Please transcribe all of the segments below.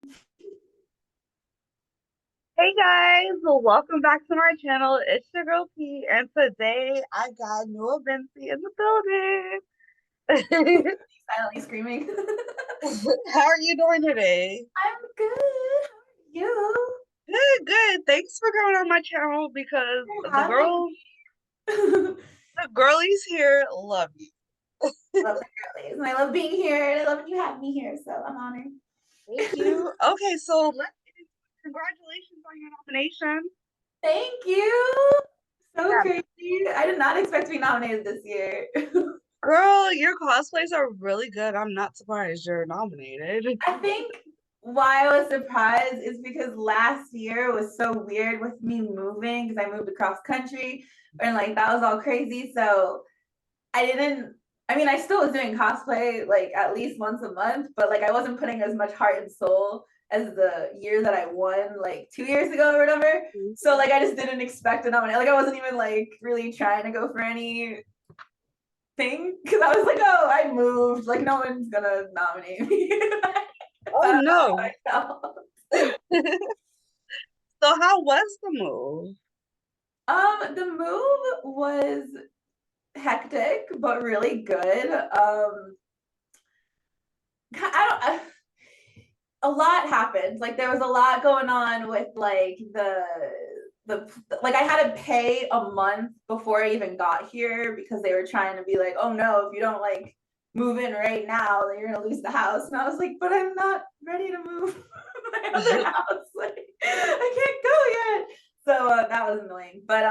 Hey guys, well, welcome back to my channel. It's your girl P, and today I got Noah Vinci in the building. Silently screaming. How are you doing today? I'm good. How are you? Good, good. Thanks for coming on my channel because For the having girls, me. the girlies here love you. Love the girlies. And I love being here. And I love that you have me here. So I'm Thank honored. you. Okay, so let's get into it. Congratulations on your nomination. Thank you. So Yeah, crazy. I did not expect to be nominated this year. girl, your cosplays are really good. I'm not surprised you're nominated. I think why I was surprised is because last year was so weird with me moving because I moved across country and like that was all crazy. So I didn't. I mean, I still was doing cosplay like at least once a month, but like I wasn't putting as much heart and soul as the year that I won like 2 years ago or whatever. So like I just didn't expect to nominate. Like I wasn't even like really trying to go for anything because I was like, oh, I moved. Like no one's gonna nominate me. Oh That's no. how I felt. So how was the move? The move was hectic but really good. I don't. A lot happened. Like there was a lot going on with like the like I had to pay a month before I even got here because they were trying to be like, oh no, if you don't like move in right now, then you're gonna lose the house. And I was like, but I'm not ready to move my other house. Like I can't go yet. So that was annoying. But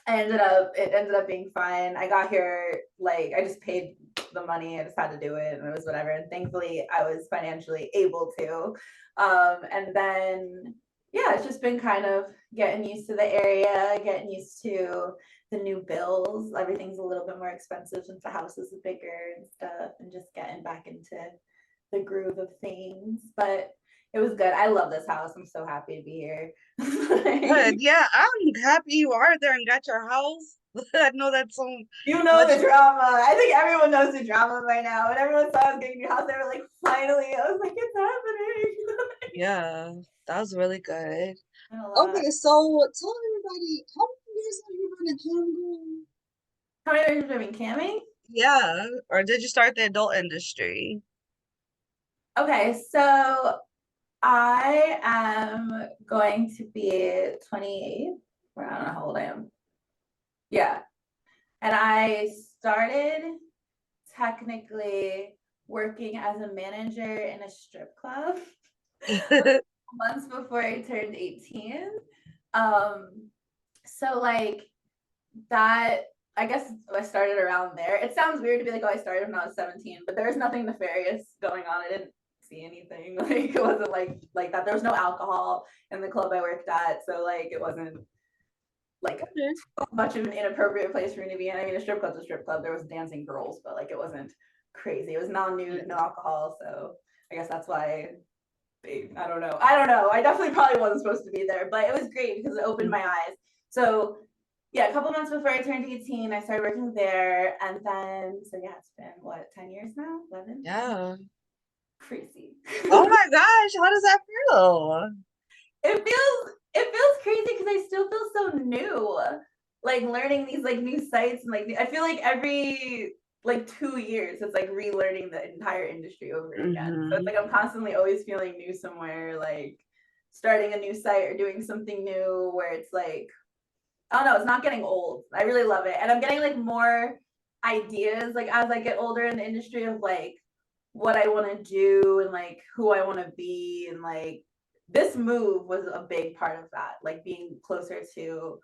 it ended up being fine. I got here like I just paid the money. I just had to do it and it was whatever. And thankfully I was financially able to. And then yeah, it's just been kind of getting used to the area, getting used to the new bills. Everything's a little bit more expensive since the house is bigger and stuff, and just getting back into the groove of things. But it was good. I love this house. I'm so happy to be here. Good. Yeah, I'm happy you are there and got your house. I know that's so You know much. the drama. I think everyone knows the drama by now. When everyone saw I was getting a new house, they were like, finally. I was like, it's happening. Yeah, that was really good. And a lot. Okay, so tell everybody, how many years have you been a cam? How many years have you been camming? Yeah, or did you start the adult industry? Okay, so I am going to be 28. Or I don't know how old I am. Yeah. And I started technically working as a manager in a strip club months before I turned 18. Um, so like that, I guess I started around there. It sounds weird to be like, oh, I started when I was 17, but there was nothing nefarious going on. I didn't see anything. Like it wasn't like that. There was no alcohol in the club I worked at. So like it wasn't like Okay. much of an inappropriate place for me to be in. I mean, a strip club's a strip club. There was dancing girls, but like it wasn't crazy. It was non-nude, no alcohol. So I guess that's why I don't know. I don't know. I definitely probably wasn't supposed to be there, but it was great because it opened my eyes. So yeah, a couple months before I turned 18, I started working there. And then, so yeah, it's been what, 10 years now? 11? Yeah. Crazy. Oh my gosh, how does that feel? It feels crazy because I still feel so new. Like learning these like new sites and like I feel like every like 2 years it's like relearning the entire industry over again. So it's Hmm. like I'm constantly always feeling new somewhere, like starting a new site or doing something new where it's like I don't know, it's not getting old. I really love it. And I'm getting like more ideas like as I get older in the industry of like what I want to do and like who I want to be. And like this move was a big part of that, like being closer to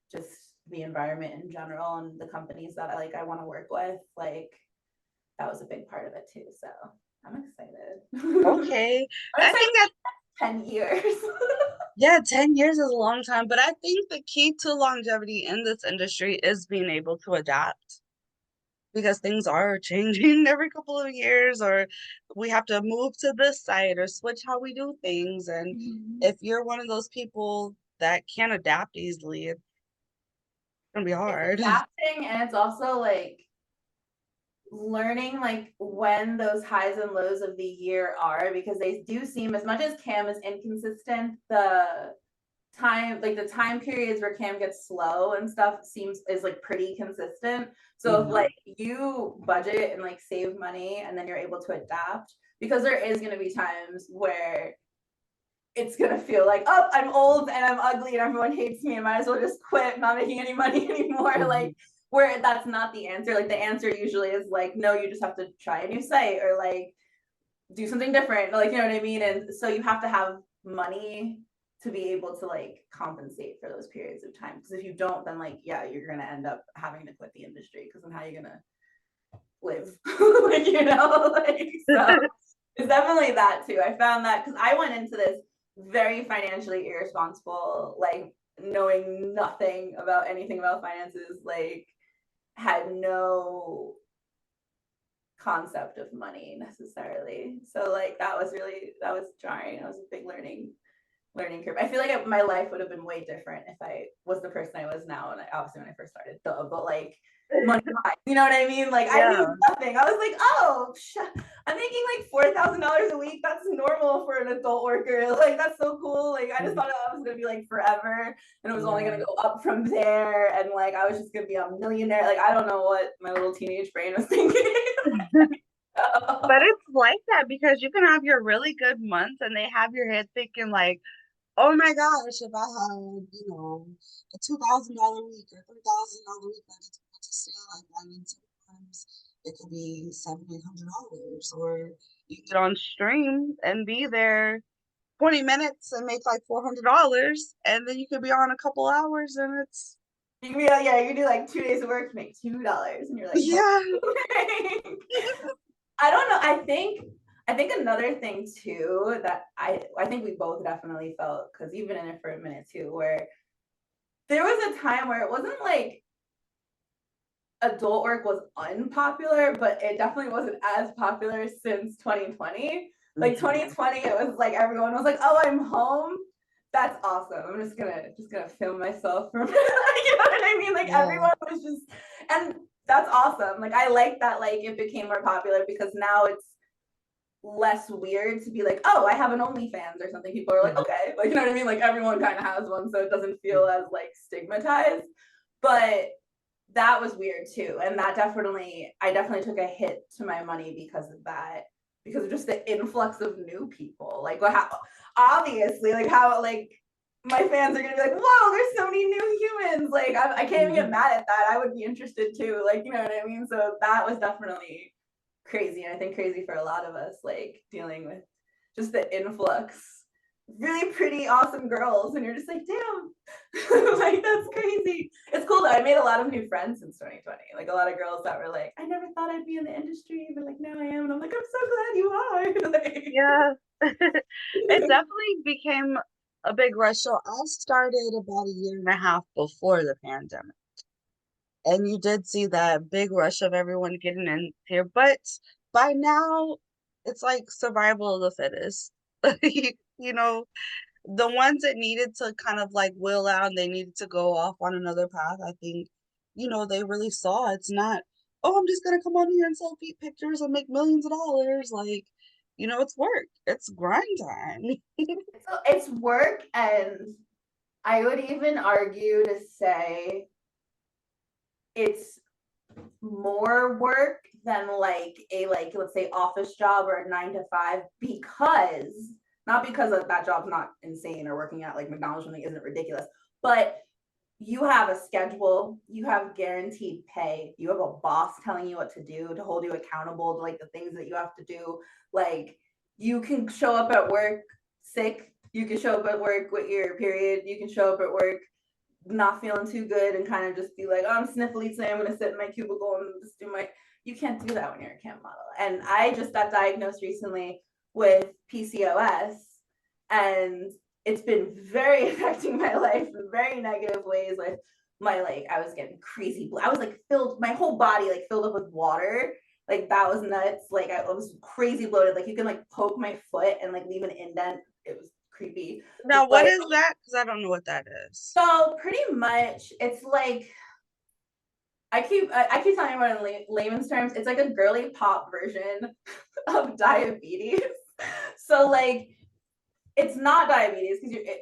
just the environment in general and the companies that I want to work with. Like that was a big part of it too. So I'm excited. Okay. I'm I excited think that, for 10 years. yeah, 10 years is a long time, but I think the key to longevity in this industry is being able to adapt because things are changing every couple of years, or we have to move to this site or switch how we do things. And if you're one of those people that can't adapt easily, it's gonna be It's hard. adapting and it's also like learning like when those highs and lows of the year are, because they do seem, as much as Cam is inconsistent, the time periods where Cam gets slow and stuff is like pretty consistent. So if like you budget and like save money and then you're able to adapt, because there is going to be times where it's gonna feel like, oh, I'm old and I'm ugly and everyone hates me, and might as well just quit, not making any money anymore. Like, where that's not the answer. Like, the answer usually is like, no, you just have to try a new site or like do something different. Like, you know what I mean? And so you have to have money to be able to like compensate for those periods of time. Because if you don't, then like, yeah, you're gonna end up having to quit the industry. Because then how are you gonna live? Like, you know, like, so it's definitely that too. I found that because I went into this very financially irresponsible, like knowing nothing about anything about finances, like had no concept of money necessarily. So like that was jarring. It was a big learning curve. I feel like my life would have been way different if I was the person I was now. And obviously when I first started, but like money, you know what I mean? Like I knew nothing. I was like, oh, I'm making like $4,000 a week. That's normal for an adult worker. Like that's so cool. Like I just thought it was gonna be like forever, and it was only gonna go up from there. And like I was just gonna be a millionaire. Like I don't know what my little teenage brain was thinking. But it's like that because you can have your really good months and they have your head thinking like, oh my gosh, if I had, a $2,000 week or $3,000 week, I just want to stay like I mean sometimes it could be $700-800, or you can get on stream and be there 20 minutes and make like $400, and then you could be on a couple hours and it's You can be like, yeah, you can do like 2 days of work to make $2, and you're like, yeah. I don't know. I think another thing too that I think we both definitely felt, because you've been in it for a minute too, where there was a time where it wasn't like adult work was unpopular, but it definitely wasn't as popular since 2020. Like 2020, it was like everyone was like, "Oh, I'm home. That's awesome. I'm just gonna film myself from," you know what I mean? Like everyone was just, and that's awesome. Like I like that. Like it became more popular because now it's less weird to be like, oh, I have an OnlyFans or something. People are like, okay, like you know what I mean? Like everyone kind of has one, so it doesn't feel as like stigmatized. But that was weird too, and I definitely took a hit to my money because of that, because of just the influx of new people. Like how obviously, like how like my fans are gonna be like, whoa, there's so many new humans. Like I can't even get mad at that. I would be interested too. Like you know what I mean? So that was definitely crazy, and I think crazy for a lot of us, like dealing with just the influx, really pretty, awesome girls, and you're just like, damn, like that's crazy. It's cool though. I made a lot of new friends since 2020. Like a lot of girls that were like, I never thought I'd be in the industry, but like now I am, and I'm like, I'm so glad you are. Like, Yeah. It definitely became a big rush. So I started about a year and a half before the pandemic. And you did see that big rush of everyone getting in here. But by now, it's like survival of the fittest. You know, the ones that needed to kind of like will out and they needed to go off on another path, I think, they really saw it's not, oh, I'm just gonna come on here and sell feet pictures and make millions of dollars. Like, it's work. It's grind time. so it's work, and I would even argue to say it's more work than like a like let's say office job or a 9 to 5, because not because of that job's not insane or working at like McDonald's or something isn't ridiculous, but you have a schedule, you have guaranteed pay, you have a boss telling you what to do to hold you accountable to like the things that you have to do. Like you can show up at work sick, you can show up at work with your period, you can show up at work not feeling too good and kind of just be like, oh, I'm sniffly today, I'm gonna sit in my cubicle and just do my, you can't do that when you're a cam model. And I just got diagnosed recently with PCOS, and it's been very affecting my life in very negative ways. With my, like, I was getting crazy, I was like filled, my whole body like filled up with water. Like that was nuts. Like I was crazy bloated. Like you can like poke my foot and like leave an indent. It was creepy. Now, what Like, is that? Because I don't know what that is. so pretty much it's like I keep telling everyone in layman's terms, it's like a girly pop version of diabetes. So like it's not diabetes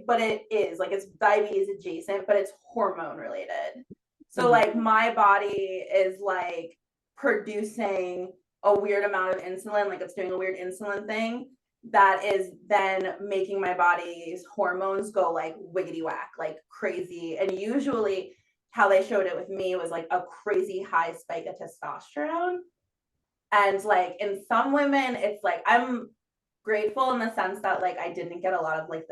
but it is like it's diabetes adjacent, but it's hormone related. So like my body is like producing a weird amount of insulin, like it's doing a weird insulin thing that is then making my body's hormones go like wiggity whack, like crazy. And usually how they showed it with me was like a crazy high spike of testosterone. And like in some women, it's like I'm grateful in the sense that like I didn't get a lot of like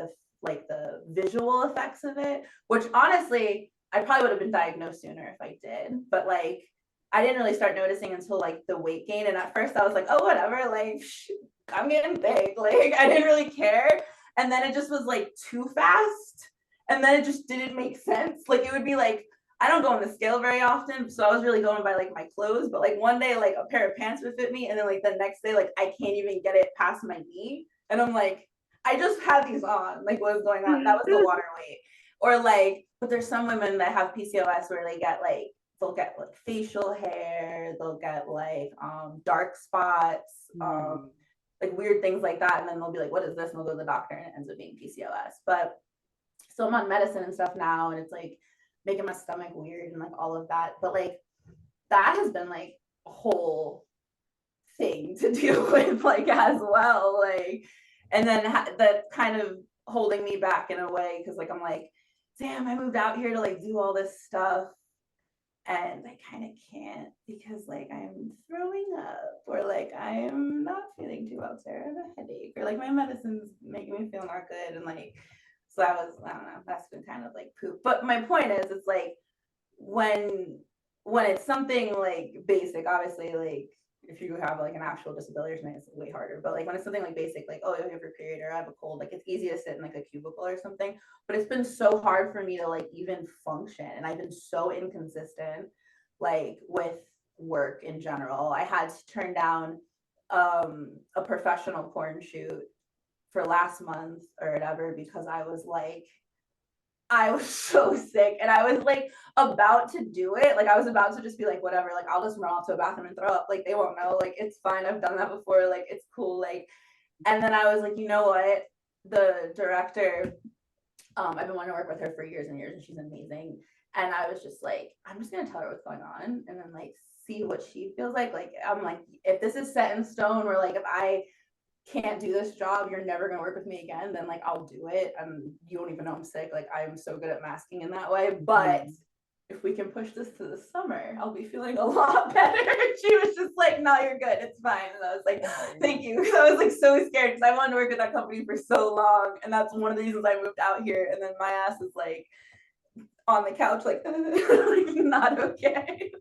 the visual effects of it, which honestly I probably would have been diagnosed sooner if I did. But like I didn't really start noticing until like the weight gain. And at first I was like, oh, whatever, like I'm getting big. Like I didn't really care. And then it just was like too fast. And then it just didn't make sense. Like it would be like I don't go on the scale very often, so I was really going by like my clothes. But like one day, like a pair of pants would fit me, and then like the next day, like I can't even get it past my knee, and I'm like, I just had these on. Like what's going on? That was the water weight. Or like, but there's some women that have PCOS where they get like they'll get like facial hair, they'll get like dark spots, like weird things like that, and then they'll be like, what is this? And they'll go to the doctor, and it ends up being PCOS. But so I'm on medicine and stuff now, and it's like making my stomach weird and like all of that. But like that has been like a whole thing to deal with, like as well. Like, and then that kind of holding me back in a way because like I'm like, damn, I moved out here to like do all this stuff. And I kind of can't because like I'm throwing up or like I'm not feeling too well, Sarah. I have a headache or like my medicine's making me feel not good. And like, so I don't know, that's been kind of like poop. But my point is, it's like when it's something like basic, obviously, like if you have like an actual disability or something, it's way harder. But like when it's something like basic, like oh, you have your period or I have a cold, like it's easy to sit in like a cubicle or something. But it's been so hard for me to like even function, and I've been so inconsistent, like with work in general. I had to turn down a professional porn shoot for last month or whatever because I was so sick and I was like about to do it. Like I was about to just be like, whatever, like I'll just run off to a bathroom and throw up. Like they won't know. Like it's fine. I've done that before. Like it's cool. Like, and then I was like, you know what? The director, I've been wanting to work with her for years and years and she's amazing. And I was just like, I'm just gonna tell her what's going on and then like see what she feels like. Like I'm like, if this is set in stone or like if I can't do this job, you're never gonna work with me again, then like I'll do it. You don't even know I'm sick. Like I'm so good at masking in that way. But if we can push this to the summer, I'll be feeling a lot better. She was just like, no, you're good. It's fine. And I was like, thank you. Because I was like so scared because I wanted to work at that company for so long. And that's one of the reasons I moved out here. And then my ass is like on the couch, like, like not okay.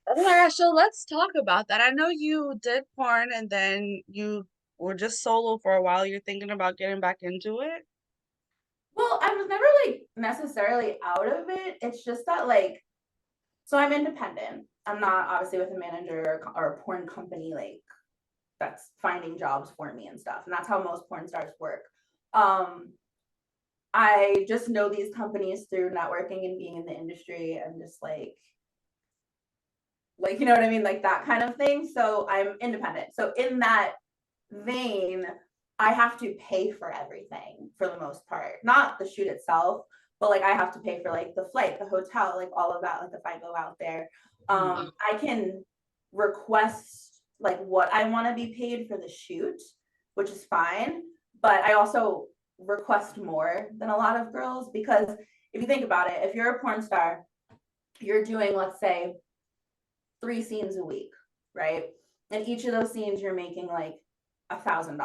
Oh my gosh, so let's talk about that. I know you did porn and then you were just solo for a while. You're thinking about getting back into it? Well, I was never like necessarily out of it. It's just that like, so I'm independent. I'm not obviously with a manager or a porn company like that's finding jobs for me and stuff. And that's how most porn stars work. I just know these companies through networking and being in the industry and just you know what I mean, like that kind of thing. So I'm independent. So in that vein, I have to pay for everything for the most part, not the shoot itself, but like I have to pay for like the flight, the hotel, like all of that. Like if I go out there, I can request like what I want to be paid for the shoot, which is fine. But I also request more than a lot of girls because if you think about it, if you're a porn star, you're doing, let's say, 3 scenes a week, right? And each of those scenes you're making like $1,000,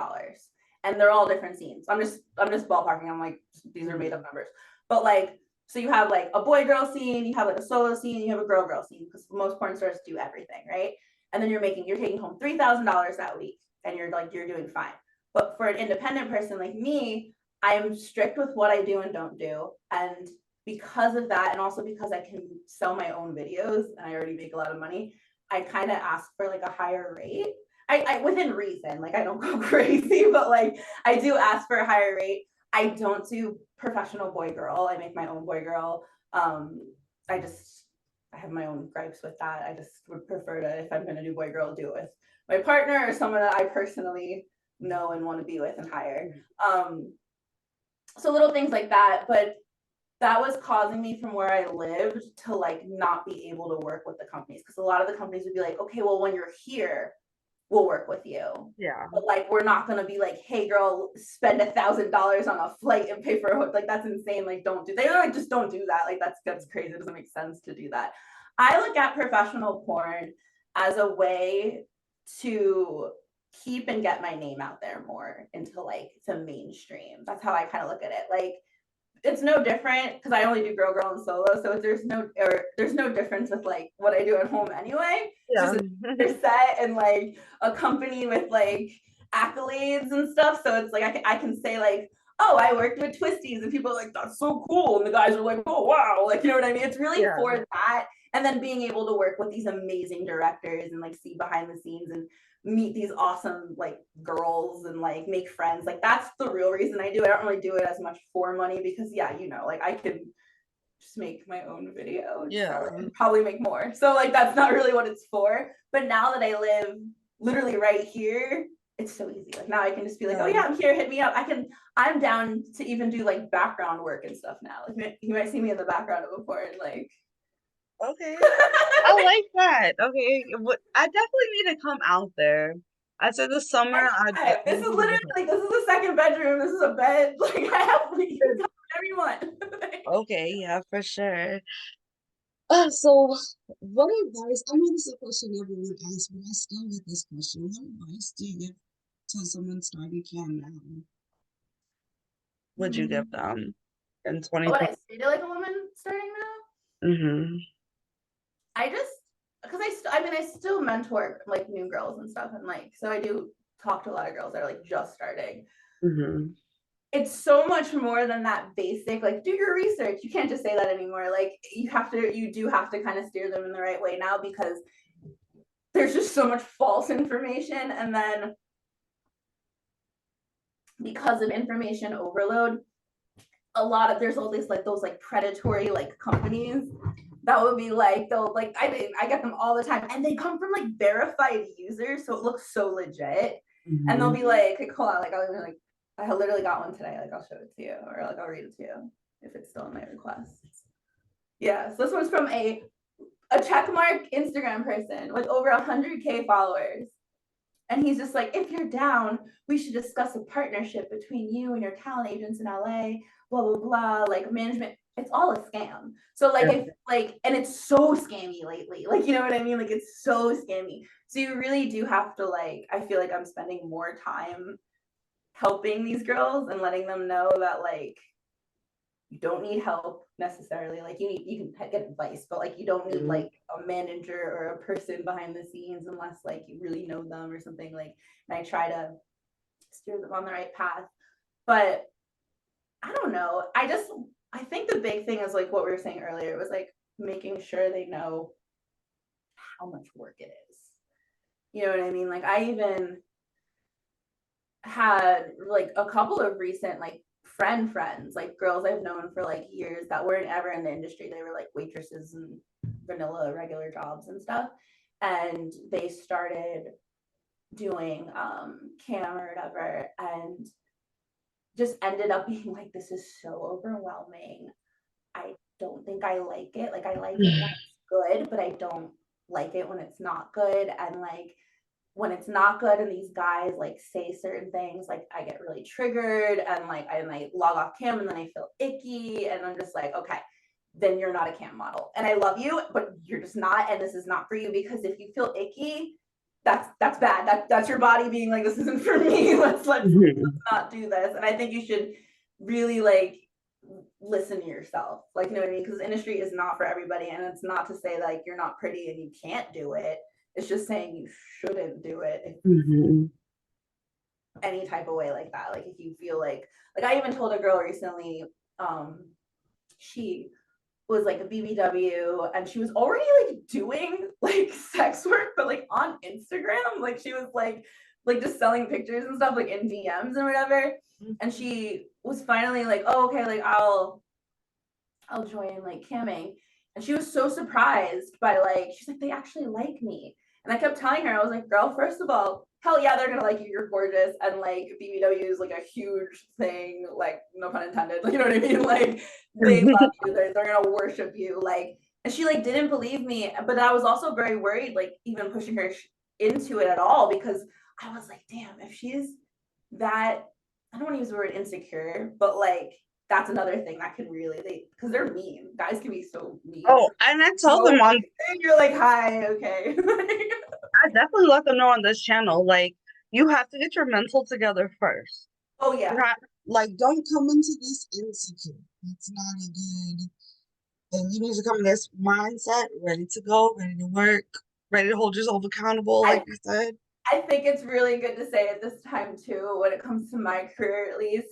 and they're all different scenes. I'm just ballparking. I'm like, these are made up numbers, but like, so you have like a boy girl scene, you have like a solo scene, you have a girl scene because most porn stars do everything, right? And then you're taking home $3,000 that week, and you're doing fine. But for an independent person like me, I'm strict with what I do and don't do, and because of that, and also because I can sell my own videos and I already make a lot of money, I kind of ask for like a higher rate. I within reason, like I don't go crazy, but like I do ask for a higher rate. I don't do professional boy girl. I make my own boy girl. I just I have my own gripes with that. I just would prefer to, if I'm going to do boy girl, do it with my partner or someone that I personally know and want to be with and hire. So little things like that, but that was causing me from where I lived to like not be able to work with the companies, because a lot of the companies would be like, okay, well, when you're here, we'll work with you. Yeah. But like, we're not gonna be like, hey girl, spend $1,000 on a flight and pay for a, like, that's insane. Like, don't do, they like just don't do that. Like, that's crazy. It doesn't make sense to do that. I look at professional porn as a way to keep and get my name out there more into like the mainstream. That's how I kind of look at it. Like, it's no different because I only do girl and solo, so there's no difference with like what I do at home anyway. Yeah. It's just a set and like a company with like accolades and stuff. So it's like I can say like, oh, I worked with Twisties, and people are like, that's so cool, and the guys are like, oh wow, like, you know what I mean? It's really for that, and then being able to work with these amazing directors and like see behind the scenes and meet these awesome like girls and like make friends. Like, that's the real reason I do it. I don't really do it as much for money, because yeah, you know, like I can just make my own video and probably make more. So like, that's not really what it's for. But now that I live literally right here, it's so easy. Like, now I can just be like, oh yeah, I'm here, hit me up. I'm down to even do like background work and stuff now. Like, you might see me in the background of a porn, like. Okay. I like that. Okay. I definitely need to come out there. I said this summer. This is literally like, this is a second bedroom. This is a bed. Like, I have everyone. Okay, yeah, for sure. So what advice, I know this is a question everyone asks, but I still get this question. What advice do you give to someone starting cam now? Would you give them in 2020? What I say to like a woman starting now? I just, because I still mentor like new girls and stuff, and like, so I do talk to a lot of girls that are like just starting. It's so much more than that basic, like, do your research. You can't just say that anymore. Like, you do have to kind of steer them in the right way now, because there's just so much false information. And then because of information overload, there's all these like those like predatory like companies that would be like, they'll like, I get them all the time, and they come from like verified users, so it looks so legit. And they'll be like, hold on, like I literally got one today, like I'll show it to you, or like I'll read it to you if it's still in my requests. Yeah, so this one's from a checkmark Instagram person with over 100K followers. And he's just like, if you're down, we should discuss a partnership between you and your talent agents in LA, blah, blah, blah, like management. It's all a scam. So like, if like, and it's so scammy lately, like, you know what I mean? Like, it's so scammy. So you really do have to like, I feel like I'm spending more time helping these girls and letting them know that like, you don't need help necessarily. Like, you can get advice, but like, you don't need like a manager or a person behind the scenes unless like you really know them or something. Like, and I try to steer them on the right path. But I don't know. I think the big thing is like what we were saying earlier. It was like making sure they know how much work it is. You know what I mean? Like, I even had like a couple of recent like friends, like girls I've known for like years that weren't ever in the industry. They were like waitresses and vanilla regular jobs and stuff, and they started doing cam or whatever, and just ended up being like, this is so overwhelming. I don't think I like it. Like, I like it when it's good, but I don't like it when it's not good. And like, when it's not good and these guys like say certain things, like I get really triggered, and like I log off cam, and then I feel icky, and I'm just like, okay, then you're not a cam model. And I love you, but you're just not, and this is not for you. Because if you feel icky, that's bad. That's your body being like, this isn't for me. Let's not do this. And I think you should really like listen to yourself. Like, you know what I mean? Because the industry is not for everybody, and it's not to say like you're not pretty and you can't do it. It's just saying you shouldn't do it any type of way like that. Like, if you feel like I even told a girl recently, she was like a BBW, and she was already like doing like sex work, but like on Instagram. Like, she was like just selling pictures and stuff like in DMs and whatever. And she was finally like, oh, okay, like I'll join like camming. And she was so surprised by like, she's like, they actually like me. And I kept telling her, I was like, girl, first of all, hell yeah, they're gonna like you. You're gorgeous, and like BBW is like a huge thing. Like, no pun intended. Like, you know what I mean? Like, they love you. They're gonna worship you. Like, and she like didn't believe me. But I was also very worried, like even pushing her into it at all, because I was like, damn, if she's that, I don't want to use the word insecure, but like that's another thing that could really, because they're mean. Guys can be so mean. Oh, and I told them on, and you're like, hi, okay. I definitely let them know on this channel, like, you have to get your mental together first. Oh yeah. You're not, like, don't come into this insecure. It's not a good, and you need to come in this mindset, ready to go, ready to work, ready to hold yourself accountable, like you said. I think it's really good to say at this time too, when it comes to my career at least,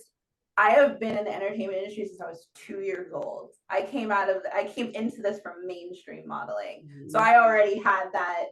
I have been in the entertainment industry since I was 2 years old. I came into this from mainstream modeling. So I already had that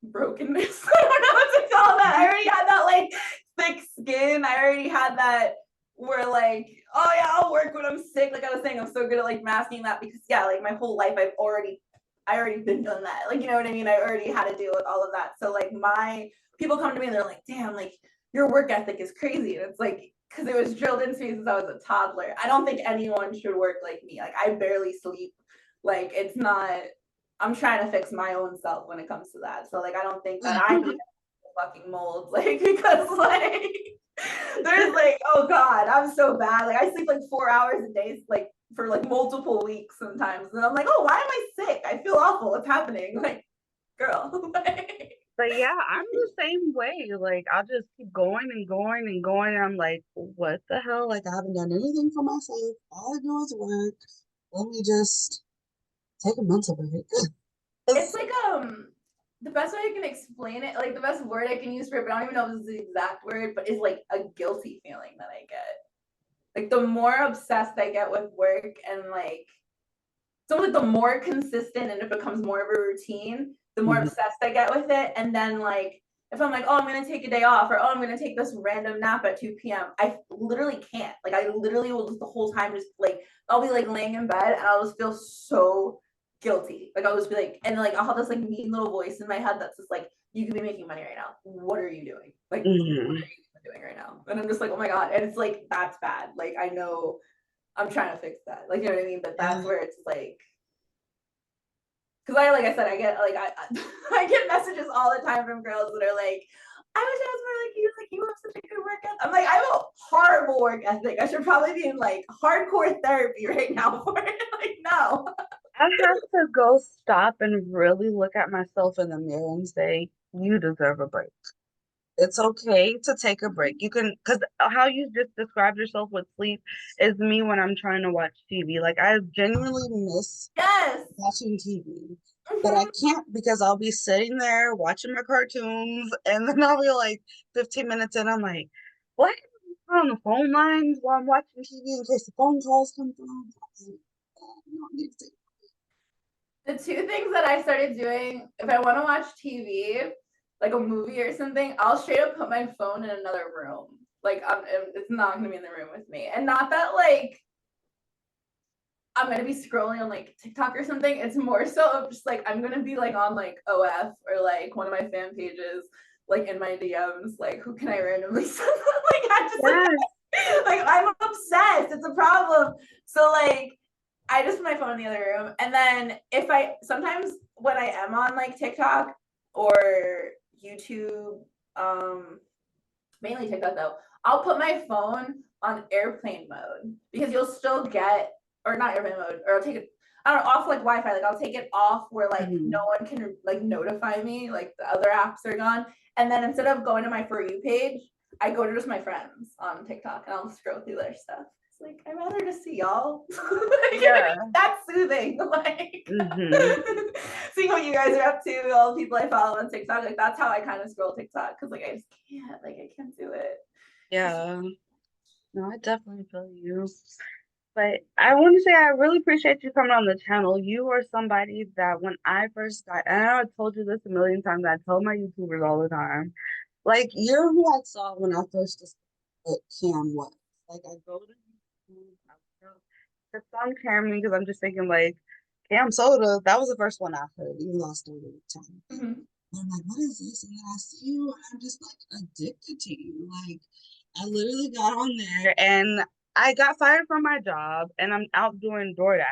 brokenness. I don't know what to call that. I already had that like thick skin. I already had that where like, oh yeah, I'll work when I'm sick. Like I was saying, I'm so good at like masking that, because yeah, like my whole life I already been done that. Like, you know what I mean? I already had to deal with all of that. So like my people come to me and they're like, damn, like your work ethic is crazy. And it's like, because it was drilled into me since I was a toddler. I don't think anyone should work like me. Like I barely sleep. Like it's not, I'm trying to fix my own self when it comes to that. So like I don't think that I need fucking molds, like, because like there's like, oh god, I'm so bad. Like I sleep like 4 hours a day, like for like multiple weeks sometimes. And I'm like, oh, why am I sick? I feel awful. What's happening? Like, girl. But yeah, I'm the same way. Like, I'll just keep going and going and going. And I'm like, what the hell? Like, I haven't done anything for myself. All I do is work. Let me just take a mental break. It's like the best way I can explain it, like the best word I can use for it, but I don't even know if this is the exact word, but is like a guilty feeling that I get. Like the more obsessed I get with work, and like so like the more consistent and it becomes more of a routine, the more obsessed I get with it. And then like if I'm like, oh, I'm gonna take a day off, or oh, I'm gonna take this random nap at 2 p.m. I literally can't. Like I literally will just the whole time just like I'll be like laying in bed and I'll just feel so guilty. Like I'll just be like, and like I'll have this like mean little voice in my head that's just like, you could be making money right now. What are you doing? Like what are you doing right now? And I'm just like, oh my god. And it's like that's bad. Like I know I'm trying to fix that. Like you know what I mean? But that's where it's like, because like I said, I get like I get messages all the time from girls that are like, I wish I was more like you. Like you have such a good work ethic. I'm like, I have a horrible work ethic. I should probably be in like hardcore therapy right now for it. Like no. I have to go stop and really look at myself in the mirror and say, you deserve a break. It's okay to take a break. You can, because how you just described yourself with sleep is me when I'm trying to watch TV. Like, I genuinely miss Yes. watching TV, but I can't because I'll be sitting there watching my cartoons, and then I'll be like 15 minutes in, I'm like, well, I can be on the phone lines while I'm watching TV in case the phone calls come through. The two things that I started doing, if I want to watch TV, like a movie or something, I'll straight up put my phone in another room. Like it's not gonna be in the room with me, and not that like I'm gonna be scrolling on like TikTok or something. It's more so of just like I'm gonna be like on like OF or like one of my fan pages, like in my DMs, like who can I randomly send? Like I just like I'm obsessed. It's a problem. So like I just put my phone in the other room, and then if I sometimes when I am on like TikTok or YouTube, mainly TikTok though, I'll put my phone on airplane mode because you'll still get, or not airplane mode, or I'll take it, I don't know, off like Wi-Fi. Like I'll take it off where like no one can like notify me, like the other apps are gone. And then instead of going to my For You page, I go to just my friends on TikTok and I'll scroll through their stuff. It's like I'd rather just see y'all. Yeah. That's soothing. Like seeing what you guys are up to, all the people I follow on TikTok. Like that's how I kind of scroll TikTok, because like I just can't, like I can't do it. Yeah. No, I definitely feel you. But I want to say I really appreciate you coming on the channel. You are somebody that when I first got, and I know I told you this a million times, I tell my YouTubers all the time, like you're who I saw when I first discovered what Cam was. Like I go to YouTube, I it's on Cam because I'm just thinking like Cam soda, that was the first one I heard, even though I started with time. Mhm. And I'm like, what is this? And then I see you, and I'm just like addicted to you. Like, I literally got on there and I got fired from my job and I'm out doing DoorDash.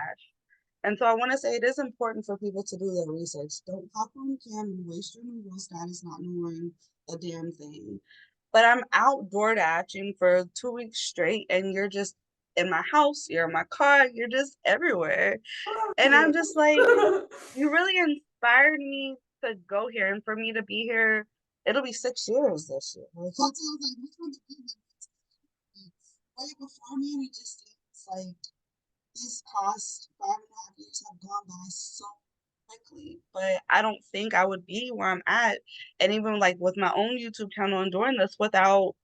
And so I want to say it is important for people to do their research. Don't hop on cam and waste your Google status not knowing a damn thing. But I'm out door dashing for 2 weeks straight, and you're just in my house, you're in my car, you're just everywhere. And I'm Right. just like, you really inspired me to go here and for me to be here. It'll be 6 years this year. Like, that's what I was like, which one's way before me? And it just seems like these past 5.5 years have gone by so quickly, but I don't think I would be where I'm at, and even like with my own YouTube channel and doing this without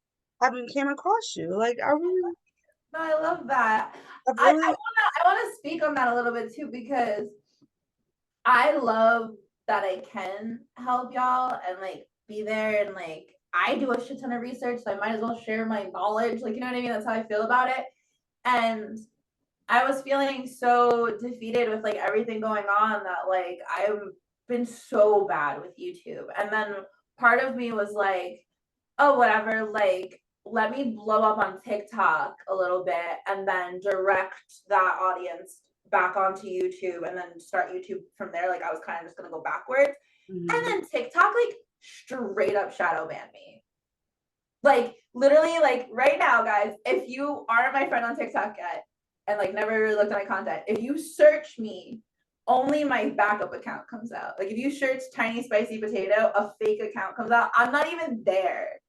having came across you. Like No, I love that. I I really, wanna speak on that a little bit too, because I love that I can help y'all and like be there, and like I do a shit ton of research, so I might as well share my knowledge. Like, you know what I mean? That's how I feel about it. And I was feeling so defeated with like everything going on that like I've been so bad with YouTube. And then part of me was like, oh, whatever, like let me blow up on TikTok a little bit and then direct that audience back onto YouTube and then start YouTube from there. Like I was kind of just gonna go backwards. And mhm. then TikTok like straight up shadow banned me. Like literally, like right now, guys, if you aren't my friend on TikTok yet and like never really looked at my content, if you search me, only my backup account comes out. Like if you search tiny spicy potato, a fake account comes out. I'm not even there.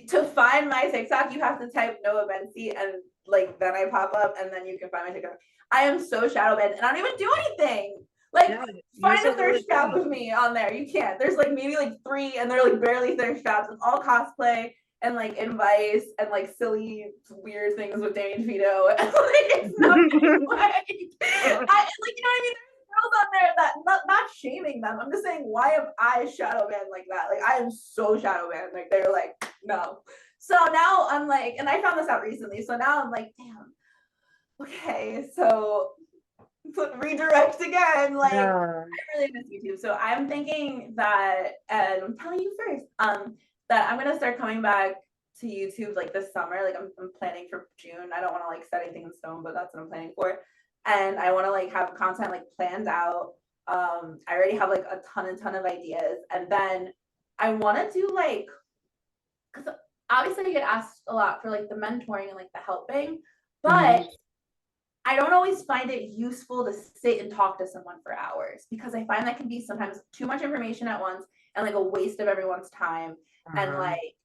To find my TikTok, you have to type Noah Bensi and like then I pop up and then you can find my TikTok. I am so shadow banned and I don't even do anything. Like Yeah, yours find a is really thirst trap great. with me on there. You can't. There's like maybe like 3 and they're like barely thirst traps. It's all cosplay and like advice and like silly weird things with Danny DeVito. And like it's nothing like I like, you know what I mean? There's girls on there that not shaming them. I'm just saying, why am I shadow banned like that? Like I am so shadow banned. Like they're like, no. So now I'm like, and I found this out recently. So now I'm like, damn, okay, so redirect again. Like Yeah. I really miss YouTube. So I'm thinking that, and I'm telling you first, that I'm gonna start coming back to YouTube like this summer. Like I'm planning for June. I don't want to like set anything in stone, but that's what I'm planning for. And I want to like have content like planned out. I already have like a ton of ideas, and then I want to do like, because obviously I get asked a lot for like the mentoring and like the helping, Mhm. but I don't always find it useful to sit and talk to someone for hours, because I find that can be sometimes too much information at once and like a waste of everyone's time. And Uh-huh. like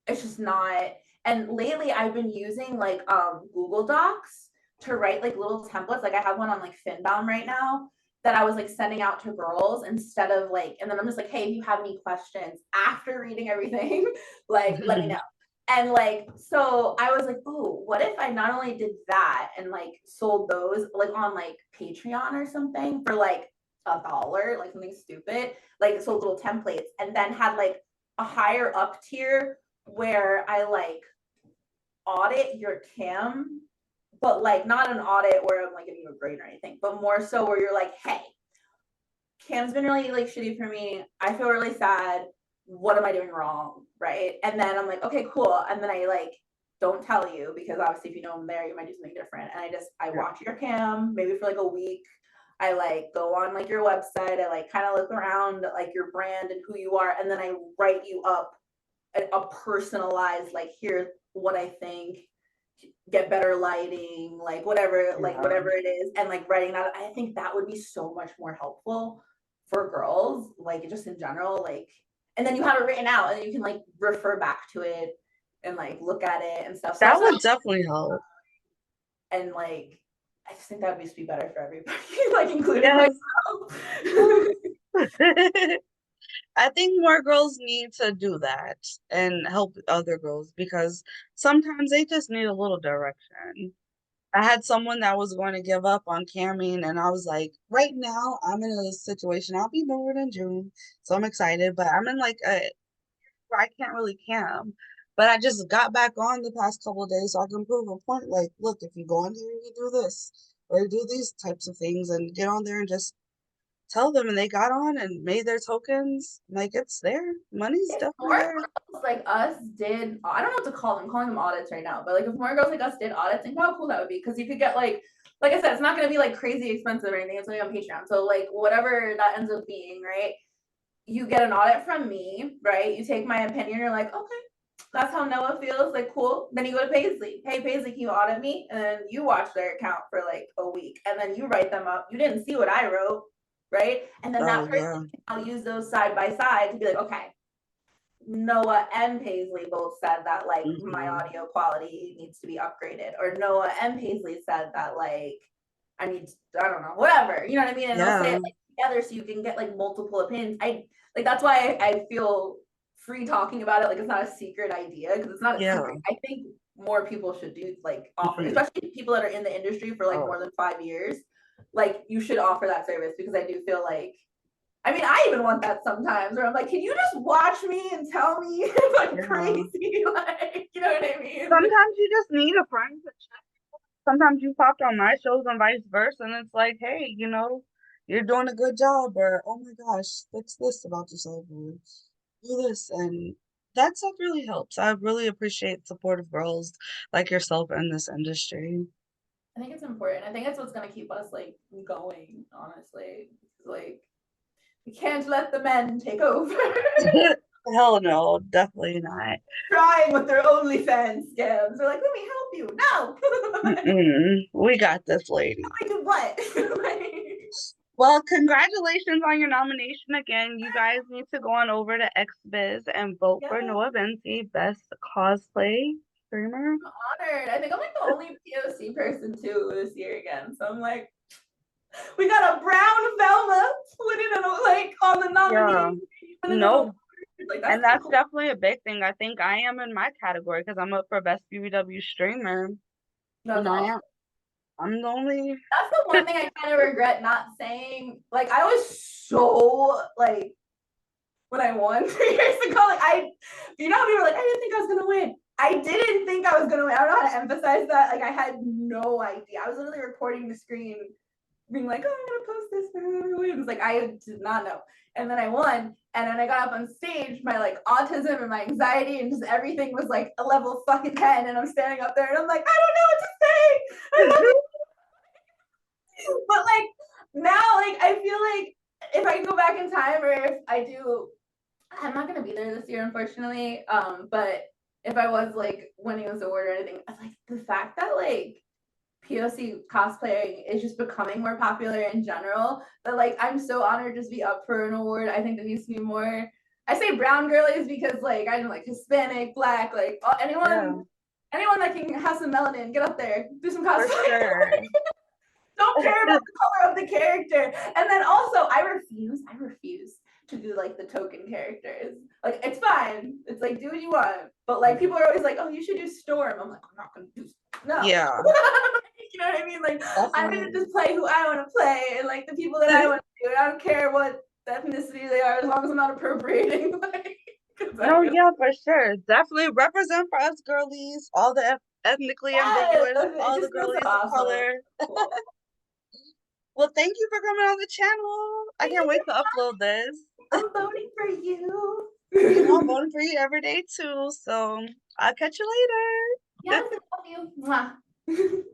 it's just not. And lately I've been using like Google Docs to write like little templates. Like I have one on like Finbound right now that I was like sending out to girls instead of like, and then I'm just like, hey, if you have any questions after reading everything, like let me know. And like, so I was like, oh, what if I not only did that and like sold those like on like Patreon or something for like $1, like something stupid, like sold little templates, and then had like a higher up tier where I like audit your cam, but like not an audit where I'm like giving you a grade or anything, but more so where you're like, hey, cam's been really like shitty for me. I feel really sad. What am I doing wrong? Right. And then I'm like, okay, cool. And then I like don't tell you, because obviously if you know I'm there, you might do something different. And I Yeah. watch your cam maybe for like a week. I like go on like your website. I like kind of look around at like your brand and who you are. And then I write you up a personalized, like, here's what I think, get better lighting, like Yeah. whatever it is, and like writing that. I think that would be so much more helpful for girls, like just in general, like, and then you have it written out and you can like refer back to it and like look at it and stuff. So That that's what, would definitely help. and like I just think that would just be better for everybody, like including Yes. myself. I think more girls need to do that and help other girls because sometimes they just need a little direction. I had someone that was going to give up on camming, and I was like, right now I'm in a situation. I'll be bored in June, so I'm excited, but I'm in like a where I can't really cam. But I just got back on the past couple of days so I can prove a point. Like, look, if you go on here and you do this, or do these types of things and get on there and just tell them, and they got on and made their tokens. Like, it's there. Money's If definitely more there. girls like us did, I don't know what to call them, I'm calling them audits right now, but like if more girls like us did audits, think how cool that would be. Because you could get like I said, it's not going to be like crazy expensive or anything. It's only on Patreon. So like whatever that ends up being, right? You get an audit from me, right? You take my opinion, you're like, okay, that's how Noah feels, like cool. Then you go to Paislee. Hey Paislee, can you audit me? And then you watch their account for like a week and then you write them up. You didn't see what I wrote, right? And then Oh that person yeah. I'll use those side by side to be like, okay, Noah and Paislee both said that like my Hmm. audio quality needs to be upgraded, or Noah and Paislee said that like I need to, I don't know, whatever, you know what I mean? And they'll say Yeah. it like together so you can get like multiple opinions. I like that's why I feel free talking about it. Like it's not a secret idea because it's not a Yeah. secret. I think more people should do like offer, Hmm. especially people that are in the industry for like Oh more than 5 years. Like you should offer that service because I do feel like I mean, I even want that sometimes where I'm like, can you just watch me and tell me if I'm yeah. crazy? Like, you know what I mean? Sometimes you just need a friend to check. Sometimes you popped on my shows and vice versa, and it's like, hey, you're doing a good job, or oh my gosh, fix this about yourself, or do this, and that stuff really helps. I really appreciate supportive girls like yourself in this industry. I think it's important. I think it's what's gonna keep us like going, honestly. Like we can't let the men take over. Hell no, definitely not. Trying with their OnlyFans scams. They're like, let me help you. No. Mm-mm. We got this, lady. I do what? Well, congratulations on your nomination again. You guys need to go on over to XBiz and vote Yeah, for Noah Vinci, best cosplay streamer. I'm honored. I think I'm like the only POC person too this year again. So I'm like, we got a brown Velma put it in like on the Yeah, nominee. no, Like that's and kind of that's cool. definitely a big thing. I think I am in my category because I'm up for best BBW streamer, That's and awesome. I'm the only. That's the one thing I kind of regret not saying. Like I was so like when I won 3 years ago, like you know, people were like, I didn't think I was gonna win. I didn't think I was gonna win. I don't know how to emphasize that. Like I had no idea. I was literally recording the screen being like, oh, I'm gonna post this for whoever wins. Like I did not know. And then I won. And then I got up on stage, my like autism and my anxiety and just everything was like a level fucking 10. And I'm standing up there and I'm like, I don't know what to say. I love you. But like now, like I feel like if I go back in time or if I do, I'm not gonna be there this year, unfortunately. But if I was like winning this award or anything, like the fact that like POC cosplaying is just becoming more popular in general. But like, I'm so honored to just be up for an award. I think there needs to be more. I say brown girlies because like I know like Hispanic, Black, like Yeah, anyone that can have some melanin, get up there, do some for cosplay. sure. Don't care about the color of the character. And then also, I refuse to do like the token characters. Like it's fine. It's like do what you want. But like people are always like, oh, you should do Storm. I'm like, I'm not gonna do no. Yeah, You know what I mean? Like I'm gonna definitely. just play who I want to play and like the people that I want to do. I don't care what ethnicity they are as long as I'm not appropriating. Like, No, yeah, for sure. Definitely represent for us girlies, all the ethnically yes, ambiguous, it all the just feels so girlies of awesome. color. Cool. Well, thank you for coming on the channel. I can't wait to upload this. I'm voting for you. I'm voting for you every day too. So I'll catch you later. Yes, I love you. Mwah.